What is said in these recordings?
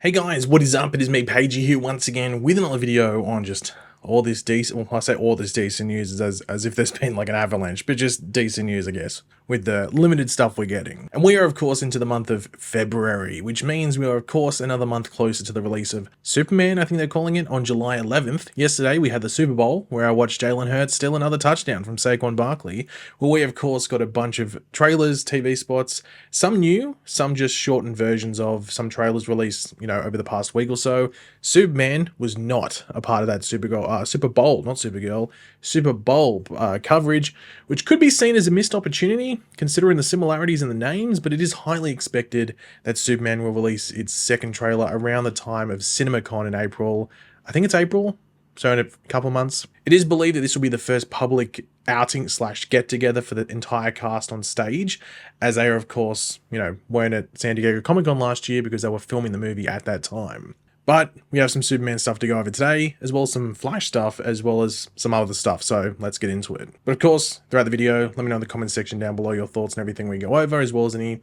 Hey guys, what is up? It is me, Pagey, here once again with another video on just all this decent, well, I say all this decent news as if there's been like an avalanche, but just decent news, I guess, with the limited stuff we're getting. And we are, of course, into the month of February, which means we are, of course, another month closer to the release of Superman, I think they're calling it, on July 11th. Yesterday, we had the Super Bowl, where I watched Jalen Hurts steal another touchdown from Saquon Barkley, where we, of course, got a bunch of trailers, TV spots, some new, some just shortened versions of some trailers released, over the past week or so. Superman was not a part of that Super Bowl, not Supergirl, Super Bowl coverage, which could be seen as a missed opportunity considering the similarities in the names, but it is highly expected that Superman will release its second trailer around the time of CinemaCon in April. I think it's April, so in a couple of months. It is believed that this will be the first public outing / get together for the entire cast on stage, as they are, of course, weren't at San Diego Comic-Con last year because they were filming the movie at that time. But we have some Superman stuff to go over today, as well as some Flash stuff, as well as some other stuff, so let's get into it. But of course, throughout the video, let me know in the comment section down below your thoughts and everything we go over, as well as any,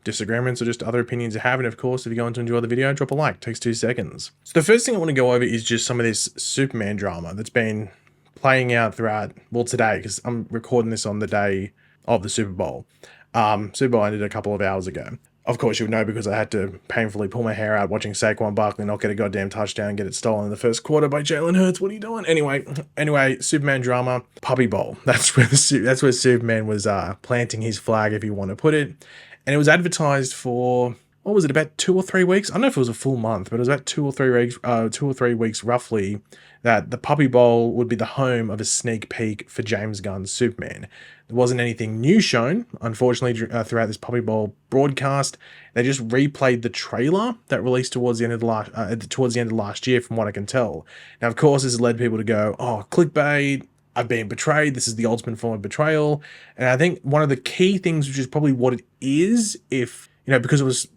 disagreements or just other opinions you have. And of course, if you're going to enjoy the video, drop a like. It takes 2 seconds. So the first thing I want to go over is just some of this Superman drama that's been playing out throughout, well, today, because I'm recording this on the day of the Super Bowl. Super Bowl ended a couple of hours ago. Of course, you would know because I had to painfully pull my hair out watching Saquon Barkley not get a goddamn touchdown, get it stolen in the first quarter by Jalen Hurts. What are you doing? Anyway, Superman drama, Puppy Bowl. That's where Superman was planting his flag, if you want to put it. And it was advertised for, what was it, about 2 or 3 weeks? I don't know if it was a full month, but it was about 2 or 3 weeks roughly, that the Puppy Bowl would be the home of a sneak peek for James Gunn's Superman. There wasn't anything new shown, unfortunately, throughout this Puppy Bowl broadcast. They just replayed the trailer that released towards the end of last year, from what I can tell. Now, of course, this has led people to go, "Oh, clickbait! I've been betrayed. This is the ultimate form of betrayal." And I think one of the key things, which is probably what it is, if because it was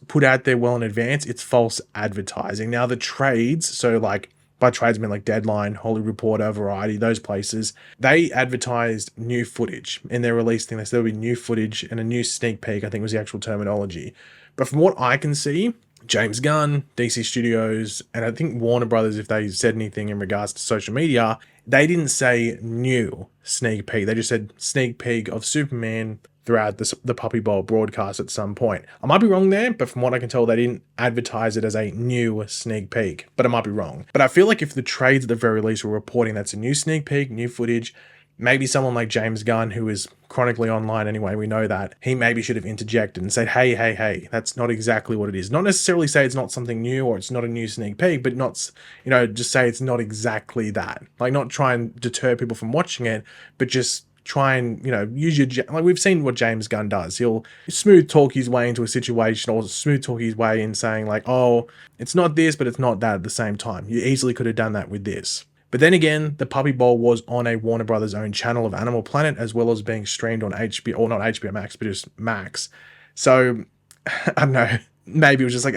put out there well in advance, it's false advertising. Now, the trades, so like, by trades I mean like Deadline, Hollywood Reporter, Variety, those places, they advertised new footage in their release thing. They said there would be new footage and a new sneak peek, I think was the actual terminology. But from what I can see, James Gunn, DC Studios, and I think Warner Brothers, if they said anything in regards to social media, they didn't say new sneak peek. They just said sneak peek of Superman throughout the Puppy Bowl broadcast at some point. I might be wrong there, but from what I can tell, they didn't advertise it as a new sneak peek, but I might be wrong. But I feel like if the trades at the very least were reporting that's a new sneak peek, new footage, maybe someone like James Gunn, who is chronically online anyway, we know that, he maybe should have interjected and said, hey, that's not exactly what it is. Not necessarily say it's not something new or it's not a new sneak peek, but not, just say it's not exactly that. Like, not try and deter people from watching it, but just try and, use your, like, we've seen what James Gunn does. He'll smooth talk his way into a situation, or smooth talk his way in saying like, oh, it's not this, but it's not that at the same time. You easily could have done that with this. But then again, the Puppy Bowl was on a Warner Brothers owned channel of Animal Planet, as well as being streamed on HBO, or not HBO Max, but just Max. So, I don't know, maybe it was just like,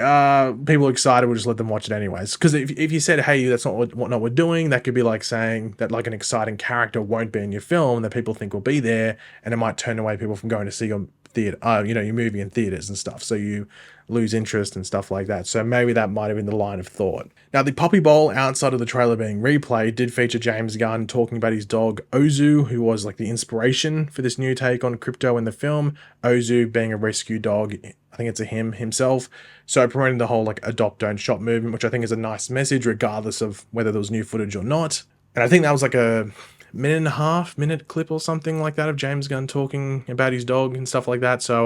people are excited, we'll just let them watch it anyways. Because if you said, hey, that's not what we're doing, that could be like saying that like an exciting character won't be in your film that people think will be there, and it might turn away people from going to see your your movie in theaters and stuff. So you lose interest and stuff like that. So maybe that might have been the line of thought. Now, the Puppy Bowl, outside of the trailer being replayed, did feature James Gunn talking about his dog Ozu, who was like the inspiration for this new take on Krypto in the film. Ozu being a rescue dog, I think it's a him himself. So promoting the whole like adopt don't shop movement, which I think is a nice message regardless of whether there was new footage or not. And I think that was like a minute clip or something like that of James Gunn talking about his dog and stuff like that. So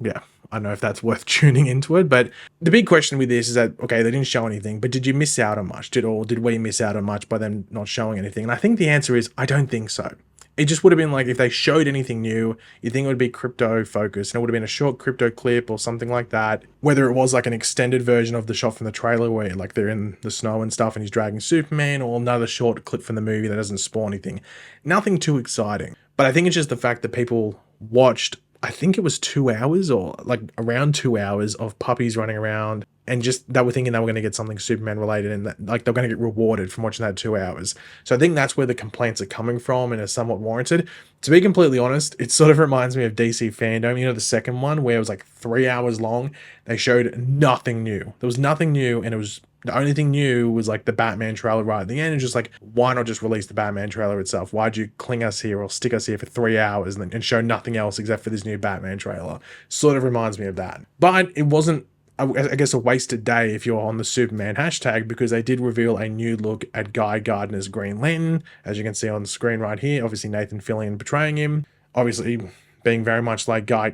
yeah, I don't know if that's worth tuning into it, but the big question with this is that, okay, they didn't show anything, but did you miss out on much? Did we miss out on much by them not showing anything? And I think the answer is, I don't think so. It just would have been like, if they showed anything new, you think it would be crypto focused, and it would have been a short crypto clip or something like that. Whether it was like an extended version of the shot from the trailer where like they're in the snow and stuff and he's dragging Superman, or another short clip from the movie that doesn't spawn anything. Nothing too exciting. But I think it's just the fact that people watched I think it was 2 hours or like around 2 hours of puppies running around, and just they were thinking they were gonna get something Superman related, and that like they're gonna get rewarded from watching that 2 hours. So I think that's where the complaints are coming from and are somewhat warranted. To be completely honest, it sort of reminds me of DC Fandom, the second one where it was like 3 hours long. They showed nothing new. There was nothing new, and it was the only thing new was like the Batman trailer right at the end. And just like, why not just release the Batman trailer itself? Why'd you cling us here or stick us here for 3 hours and show nothing else except for this new Batman trailer? Sort of reminds me of that. But it wasn't, I guess, a wasted day if you're on the Superman hashtag, because they did reveal a new look at Guy Gardner's Green Lantern, as you can see on the screen right here. Obviously, Nathan Fillion portraying him. Obviously, being very much like Guy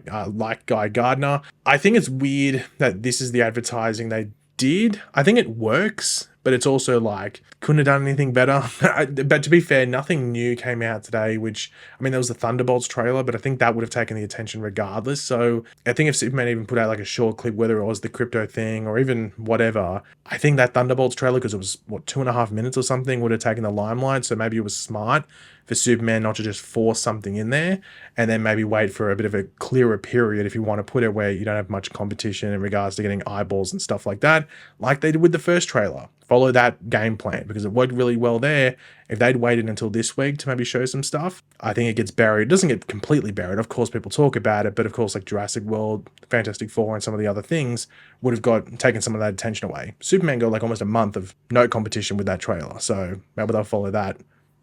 Gardner. I think it's weird that this is the advertising they did. I think it works, but it's also like, couldn't have done anything better. But to be fair, nothing new came out today, which, I mean, there was the Thunderbolts trailer, but I think that would have taken the attention regardless. So I think if Superman even put out like a short clip, whether it was the crypto thing or even whatever, I think that Thunderbolts trailer, because it was, what, 2.5 minutes or something, would have taken the limelight. So maybe it was smart for Superman not to just force something in there and then maybe wait for a bit of a clearer period, if you want to put it, where you don't have much competition in regards to getting eyeballs and stuff like that, like they did with the first trailer. Follow that game plan, because it worked really well there. If they'd waited until this week to maybe show some stuff, I think it gets buried. It doesn't get completely buried. Of course, people talk about it, but of course, like Jurassic World, Fantastic Four, and some of the other things would have taken some of that attention away. Superman got like almost a month of no competition with that trailer, so maybe they'll follow that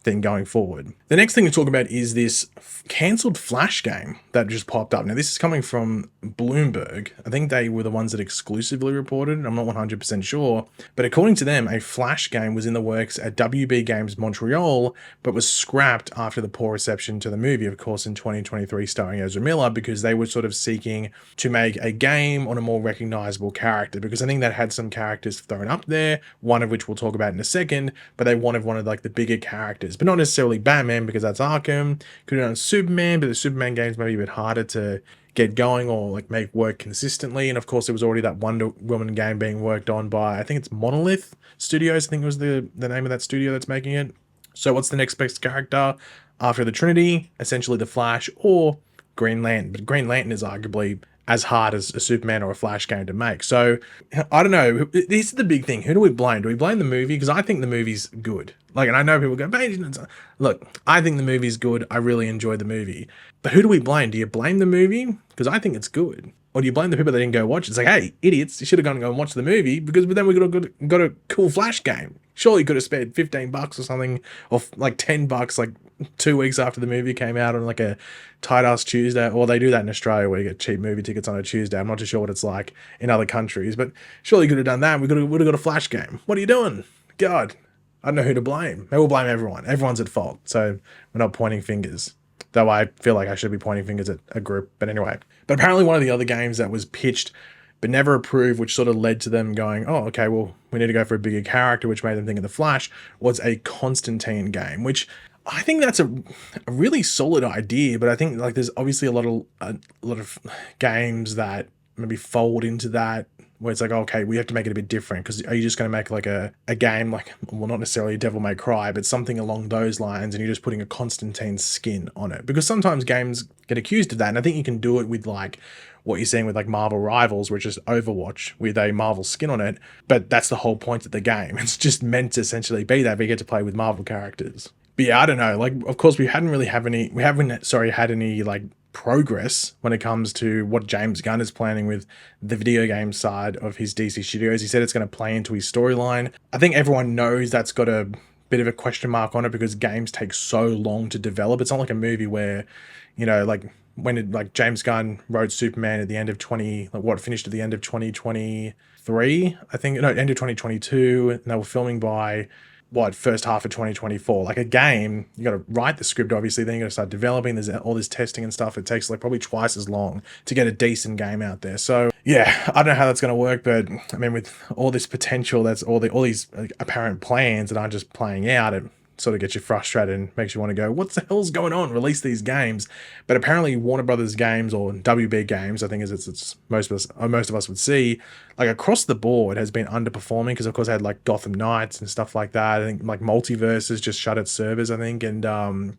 thing going forward. The next thing to talk about is this cancelled Flash game that just popped up. Now, this is coming from Bloomberg. I think they were the ones that exclusively reported. I'm not 100% sure, but according to them, a Flash game was in the works at WB Games Montreal, but was scrapped after the poor reception to the movie, of course, in 2023, starring Ezra Miller, because they were sort of seeking to make a game on a more recognizable character, because I think that had some characters thrown up there, one of which we'll talk about in a second, but they wanted one of like the bigger characters, but not necessarily Batman, because that's Arkham. Could have done Superman, but the Superman games may be a bit harder to get going or like make work consistently. And of course, there was already that Wonder Woman game being worked on by, I think it's Monolith Studios. I think it was the name of that studio that's making it. So what's the next best character after the Trinity? Essentially the Flash or Green Lantern. But Green Lantern is arguably as hard as a Superman or a Flash game to make. So I don't know. This is the big thing. Who do we blame? Do we blame the movie? Because I think the movie's good. Like, and I know people go, look, I think the movie's good. I really enjoyed the movie. But who do we blame? Do you blame the movie? Because I think it's good. Or do you blame the people that didn't go watch it? It's like, hey, idiots, you should have gone and go and watch the movie, because but then we got a cool Flash game. Surely you could have spared $15 or something, or like $10, like 2 weeks after the movie came out on like a tight ass Tuesday. Or they do that in Australia where you get cheap movie tickets on a Tuesday. I'm not too sure what it's like in other countries, but surely you could have done that. We would have got a Flash game. What are you doing? God, I don't know who to blame. Maybe we'll blame everyone. Everyone's at fault. So we're not pointing fingers. Though I feel like I should be pointing fingers at a group. But anyway. But apparently one of the other games that was pitched but never approved, which sort of led to them going, oh, okay, well, we need to go for a bigger character, which made them think of the Flash, was a Constantine game, which I think that's a really solid idea. But I think like there's obviously a lot of games that maybe fold into that, where it's like, okay, we have to make it a bit different, because are you just going to make like a game like, well, not necessarily Devil May Cry, but something along those lines, and you're just putting a Constantine skin on it? Because sometimes games get accused of that, and I think you can do it with like what you're seeing with like Marvel Rivals, which is Overwatch with a Marvel skin on it, but that's the whole point of the game. It's just meant to essentially be that, but you get to play with Marvel characters. But yeah, I don't know, like, of course, we haven't had any like progress when it comes to what James Gunn is planning with the video game side of his DC Studios. He said it's going to play into his storyline. I think everyone knows that's got a bit of a question mark on it, because games take so long to develop. It's not like a movie where, like when James Gunn wrote Superman at the end of finished at the end of 2023, I think, no, end of 2022, and they were filming by first half of 2024. Like a game, you got to write the script, obviously, then you got to start developing. There's all this testing and stuff. It takes like probably twice as long to get a decent game out there. So yeah, I don't know how that's going to work, but I mean, with all this potential, that's all these apparent plans that aren't just playing out, it sort of gets you frustrated and makes you want to go, what the hell's going on? Release these games. But apparently Warner Brothers Games, or WB Games, I think it's most of us would see, like across the board has been underperforming, because of course I had like Gotham Knights and stuff like that. I think like Multiverses just shut its servers, I think, and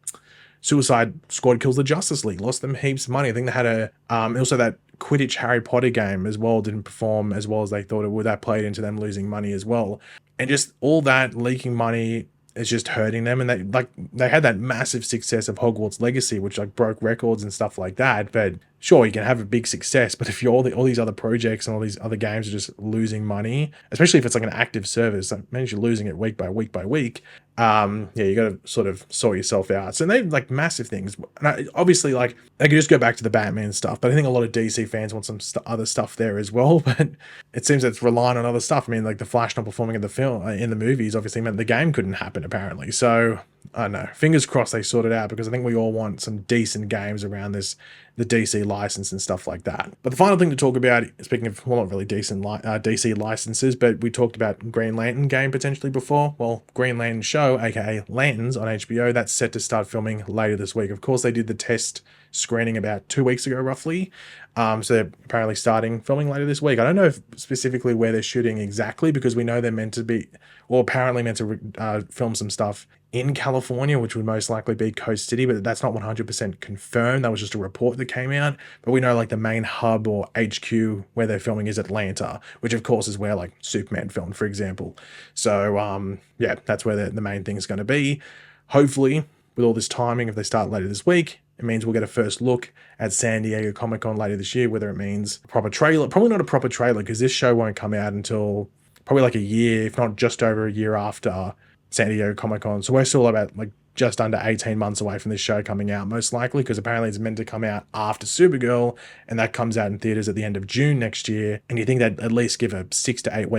Suicide Squad Kills the Justice League, lost them heaps of money. I think they had a also that Quidditch Harry Potter game as well didn't perform as well as they thought it would. That played into them losing money as well. And just all that leaking money is just hurting them. And they had that massive success of Hogwarts Legacy, which like broke records and stuff like that. But sure, you can have a big success, but if all these other projects and all these other games are just losing money, especially if it's like an active service, that means you're losing it week by week by week. Yeah, you got to sort of sort yourself out. So they like massive things. And obviously, like they could just go back to the Batman stuff, but I think a lot of DC fans want some other stuff there as well. But it seems that it's relying on other stuff. I mean, like the Flash not performing in the film in the movies obviously meant the game couldn't happen apparently. So I don't know. Fingers crossed they sort it out, because I think we all want some decent games around the DC license and stuff like that. But the final thing to talk about, speaking of, well, not really decent DC licenses, but we talked about Green Lantern game potentially before. Well, Green Lantern show, aka Lanterns on HBO, that's set to start filming later this week. Of course, they did the test screening about 2 weeks ago, roughly. So they're apparently starting filming later this week. I don't know if specifically where they're shooting exactly, because we know they're meant to be, or apparently meant to film some stuff in California, which would most likely be Coast City, but that's not 100% confirmed. That was just a report that came out. But we know like the main hub or HQ where they're filming is Atlanta, which of course is where like Superman filmed, for example. So yeah, that's where the main thing is going to be. Hopefully, with all this timing, if they start later this week, it means we'll get a first look at San Diego Comic-Con later this year, whether it means a proper trailer. Probably not a proper trailer, because this show won't come out until probably like a year, if not just over a year after San Diego Comic-Con. So we're still about like just under 18 months away from this show coming out, most likely, because apparently it's meant to come out after Supergirl, and that comes out in theaters at the end of June next year. And you think that at least give a 6 to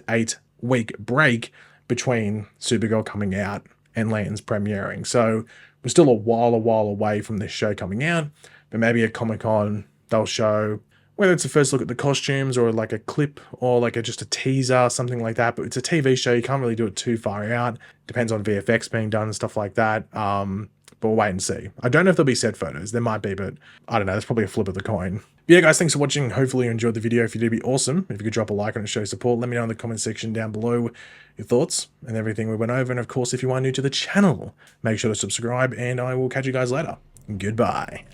8 week break between Supergirl coming out and Lanterns premiering. So we're still a while away from this show coming out, but maybe at Comic-Con they'll show, whether it's a first look at the costumes or like a clip or like just a teaser, something like that. But it's a TV show, you can't really do it too far out. Depends on VFX being done and stuff like that. But we'll wait and see. I don't know if there'll be set photos. There might be, but I don't know. That's probably a flip of the coin. But yeah, guys, thanks for watching. Hopefully you enjoyed the video. If you did, be awesome. If you could drop a like on it, show support. Let me know in the comment section down below your thoughts and everything we went over. And of course, if you are new to the channel, make sure to subscribe, and I will catch you guys later. Goodbye.